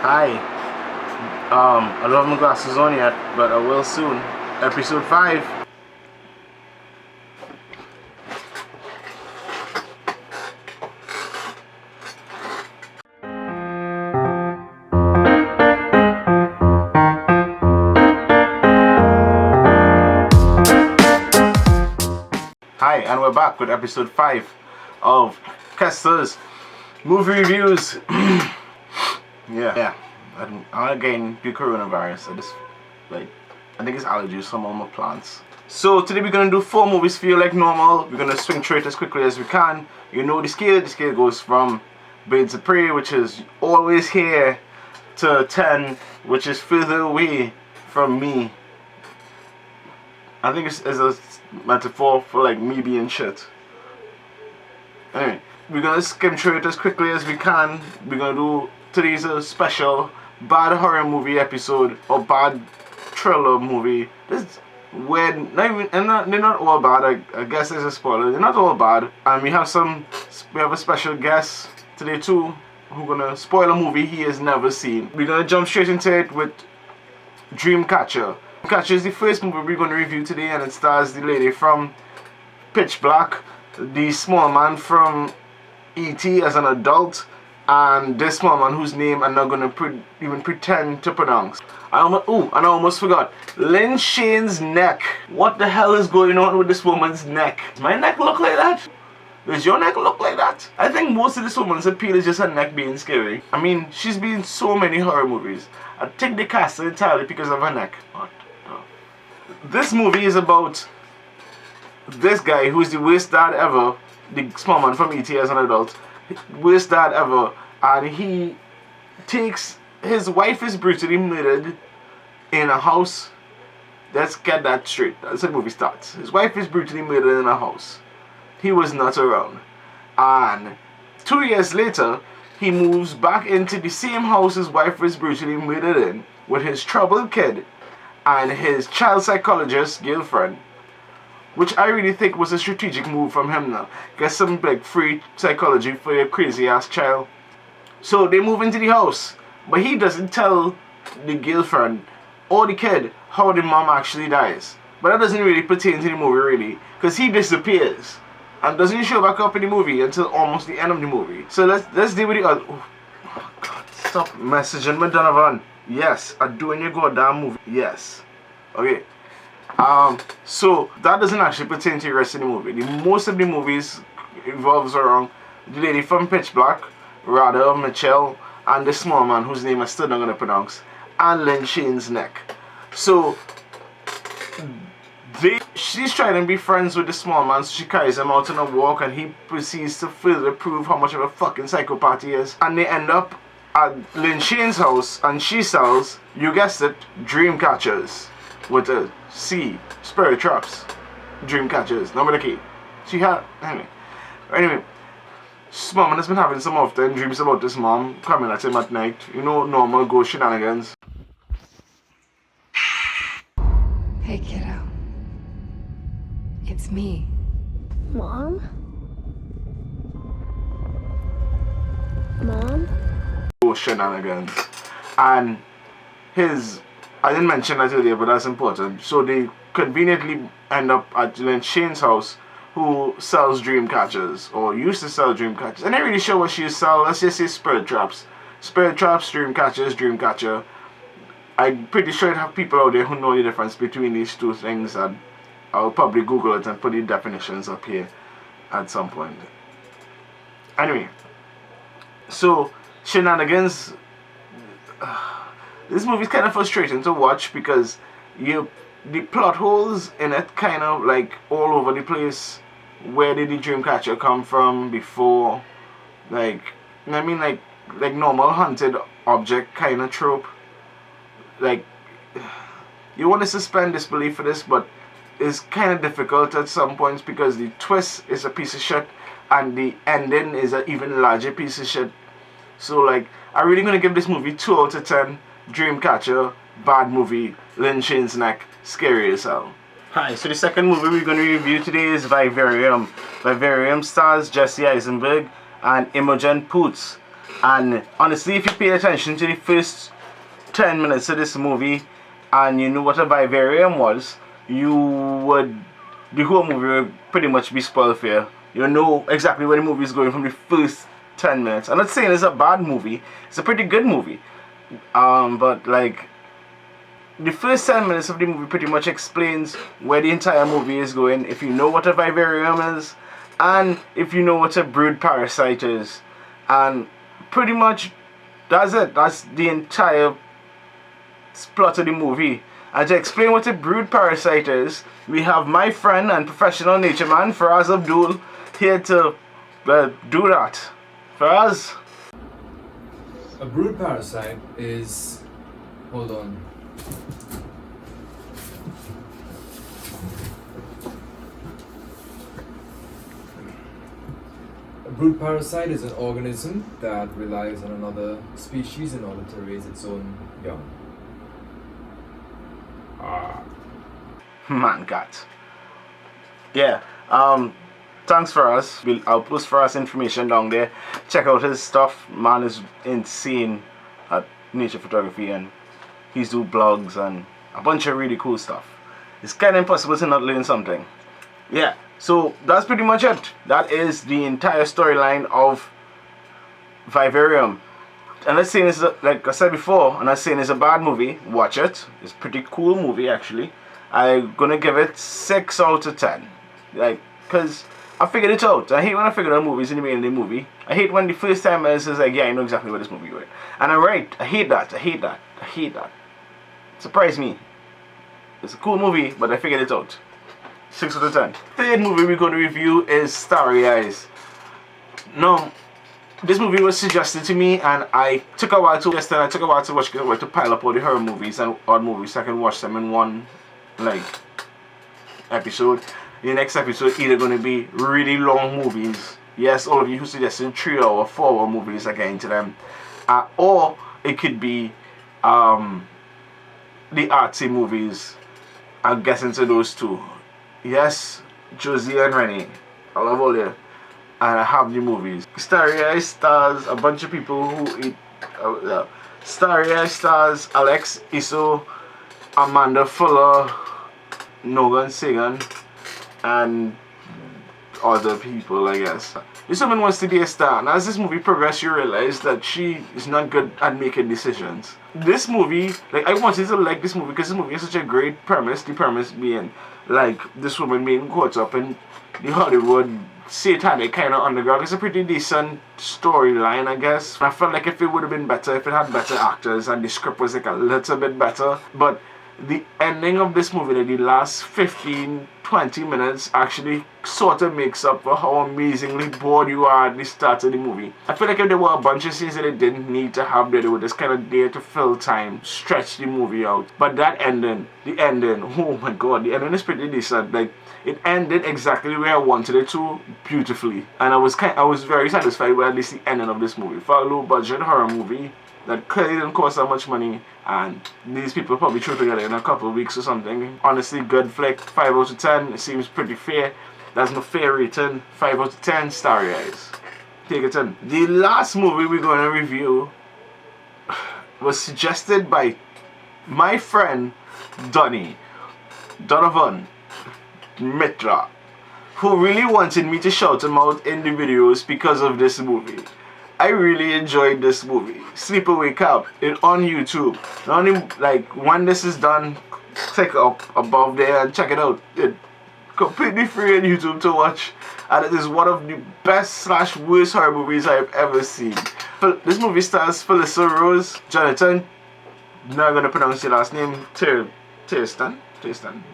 Hi. I don't have my glasses on yet, but I will soon. Episode 5. Hi, and we're back with episode 5 of Kester's movie reviews. Yeah. I'm getting the coronavirus. I think it's allergies from all my plants. So today we're gonna do 4 movies for you like normal. We're gonna swing through it as quickly as we can. You know the scale. The scale goes from Birds of Prey, which is always here, to 10, which is further away from me. I think it's a metaphor for like me being shit. Anyway, we're gonna skim through it as quickly as we can. We're gonna do today's a special bad horror movie episode or bad thriller movie. This weird, they're not all bad. I guess there's a spoiler. They're not all bad, and we have a special guest today too, who's gonna spoil a movie he has never seen. We're gonna jump straight into it with Dreamkatcher. Dreamkatcher is the first movie we're gonna review today, and it stars the lady from Pitch Black, the small man from E.T. as an adult, and this small man whose name I'm not gonna even pretend to pronounce. I almost forgot. Lin Shane's neck. What the hell is going on with this woman's neck? Does my neck look like that? Does your neck look like that? I think most of this woman's appeal is just her neck being scary. I mean, she's been in so many horror movies. I think they cast her entirely because of her neck. What the? This movie is about this guy who's the worst dad ever. The small man from E.T. as an adult. Worst dad ever. And he takes... His wife is brutally murdered in a house. Let's get that straight. That's how the movie starts. His wife is brutally murdered in a house. He was not around. And 2 years later, he moves back into the same house his wife was brutally murdered in with his troubled kid and his child psychologist girlfriend. Which I really think was a strategic move from him now. Get some like free psychology for your crazy ass child. So they move into the house. But he doesn't tell the girlfriend or the kid how the mom actually dies. But that doesn't really pertain to the movie really. Because he disappears. And doesn't show back up in the movie until almost the end of the movie. So let's deal with the other... Oh God, stop messaging me, Donovan. Yes, I'm doing your goddamn movie. Yes. Okay. So that doesn't actually pertain to the rest of the movie. Most of the movies involves around the lady from Pitch Black, Radha, Michelle, and the small man whose name I'm still not gonna pronounce, and Lin Shane's neck. So she's trying to be friends with the small man, so she carries him out on a walk, and he proceeds to further prove how much of a fucking psychopath he is. And they end up at Lin Shane's house, and she sells, you guessed it, Dreamkatchers with a C, spirit traps. Dreamkatchers, number the key. She had anyway. Mom has been having some often dreams about this mom coming at him at night. You know, normal ghost shenanigans. Hey kiddo. It's me. Mom? Mom? Ghost shenanigans. And I didn't mention that earlier, but that's important. So they conveniently end up at Lin Shane's house, who sells Dreamkatchers, or used to sell Dreamkatchers. I'm not really sure what she sells. Let's just say spirit traps. Spirit traps, Dreamkatchers, Dreamkatcher. I'm pretty sure I have people out there who know the difference between these two things, and I'll probably Google it and put the definitions up here at some point. Anyway, so shenanigans. This movie is kind of frustrating to watch because the plot holes in it kind of like all over the place. Where did the Dreamkatcher come from before? Like normal haunted object kind of trope. Like, you want to suspend disbelief for this, but it's kind of difficult at some points because the twist is a piece of shit and the ending is an even larger piece of shit. So like, I'm really gonna give this movie 2 out of 10. Dreamkatcher, bad movie. Lin Shane's neck, scary as hell. Hi, so the second movie we're going to review today is Vivarium. Vivarium stars Jesse Eisenberg and Imogen Poots. And honestly, if you pay attention to the first 10 minutes of this movie and you knew what a vivarium was, the whole movie would pretty much be spoiled for you. You know exactly where the movie is going from the first 10 minutes. I'm not saying it's a bad movie, it's a pretty good movie. But like, the first 10 minutes of the movie pretty much explains where the entire movie is going. If you know what a vivarium is, and if you know what a brood parasite is. And pretty much that's it. That's the entire plot of the movie. And to explain what a brood parasite is, we have my friend and professional nature man, Faraaz Abdool, here to do that. Faraaz? A brood parasite is... Hold on. A brood parasite is an organism that relies on another species in order to raise its own young. Man, cat. Yeah. Thanks for us. I'll post for us information down there. Check out his stuff. Man is insane at nature photography, and he's do blogs and a bunch of really cool stuff. It's kind of impossible to not learn something. Yeah. So that's pretty much it. That is the entire storyline of Vivarium. And let's say this is like I said before, I'm not saying it's a bad movie. Watch it. It's a pretty cool movie actually. I'm gonna give it 6 out of 10. Like, cause I figured it out. I hate when I figure out movies in the beginning of the movie. I hate when the first time is like, yeah, I know exactly what this movie is. And I'm right. I hate that. I hate that. I hate that. Surprise me. It's a cool movie, but I figured it out. 6 out of 10. Third movie we're going to review is Starry Eyes. Now, this movie was suggested to me, and I took a while to watch to pile up all the horror movies and odd movies so I can watch them in one like episode. The next episode either going to be really long movies. Yes, all of you who suggested 3-hour, 4-hour movies, I get into them. Or it could be the artsy movies. I'll get into those two. Yes, Josie and Rennie. I love all you. And I have the movies. Starry Eyes stars a bunch of people who eat. Starry Eyes stars Alex Iso, Amanda Fuller, Nogan Sagan, and other people, I guess. This woman wants to be a star, and as this movie progresses, you realize that she is not good at making decisions. This movie, like, I wanted to like this movie because this movie has such a great premise. The premise being, like, this woman being caught up in the Hollywood satanic kind of underground. It's a pretty decent storyline, I guess. I felt like if it would have been better, if it had better actors and the script was like a little bit better. But the ending of this movie, like the last 15-20 minutes, actually sort of makes up for how amazingly bored you are at the start of the movie. I feel like if there were a bunch of scenes that they didn't need to have there, they were just kind of there to fill time, stretch the movie out. But that ending, oh my god, the ending is pretty decent. Like, it ended exactly where I wanted it to, beautifully. And I was very satisfied with at least the ending of this movie. For a low budget horror movie that clearly didn't cost that much money, and these people probably threw together in a couple of weeks or something. Honestly, good flick. 5 out of 10. It seems pretty fair. That's my fair rating. 5 out of 10. Starry Eyes. Take it in. The last movie we're going to review was suggested by my friend Donovan Mitra, who really wanted me to shout him out in the videos because of this movie. I really enjoyed this movie, Sleepaway Camp. It's on YouTube. Not only, like, when this is done, click up above there and check it out. It's completely free on YouTube to watch, and it is one of the best / worst horror movies I've ever seen. This movie stars Felissa Rose, Jonathan, not gonna pronounce your last name, Thurston.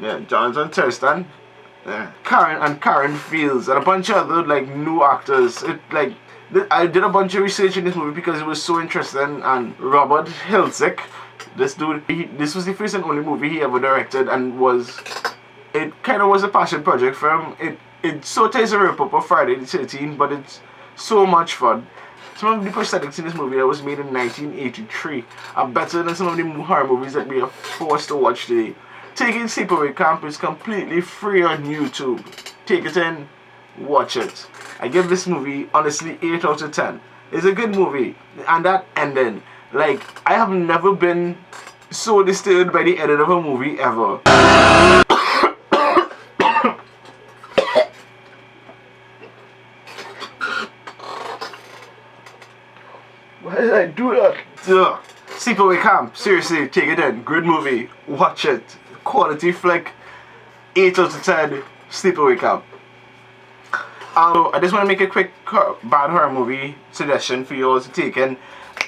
Yeah, Jonathan Thurston. Yeah. Karen Fields and a bunch of other like new actors. I did a bunch of research in this movie because it was so interesting. And Robert Hiltzik, this dude, this was the first and only movie he ever directed, and it kind of was a passion project for him. It sort of is a rip-up of Friday the 13th, but it's so much fun. Some of the prosthetics in this movie that was made in 1983 are better than some of the horror movies that we are forced to watch today. Taking Sleepaway Camp is completely free on YouTube. Take it in, watch it. I give this movie, honestly, 8 out of 10. It's a good movie. And that ending, like, I have never been so disturbed by the ending of a movie ever. Why did I do that? Ugh. Sleepaway Camp, seriously, take it in. Good movie. Watch it. Quality flick. 8 out of 10. Sleepaway Camp. I just want to make a quick bad horror movie suggestion for you all to take in.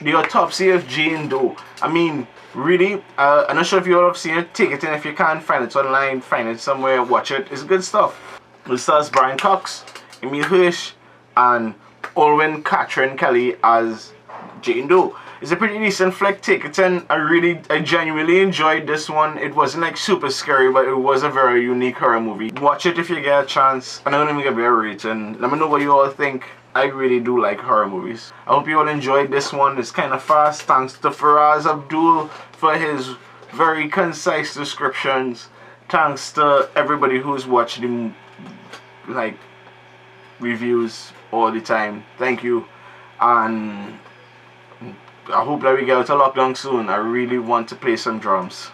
The Autopsy of Jane Doe. I mean, really, I'm not sure if you all have seen it. Take it in if you can. Find it online. Find it somewhere. Watch it. It's good stuff. It stars Brian Cox, Emile Hirsch, and Olwen Catherine Kelly as Jane Doe. It's a pretty decent flick. Take it in. I genuinely enjoyed this one. It wasn't like super scary, but it was a very unique horror movie. Watch it if you get a chance. I'm not gonna give it a rating. Let me know what you all think. I really do like horror movies. I hope you all enjoyed this one. It's kind of fast. Thanks to Faraaz Abdool for his very concise descriptions. Thanks to everybody who's watched the reviews all the time. Thank you. And I hope that we get out of lockdown soon. I really want to play some drums.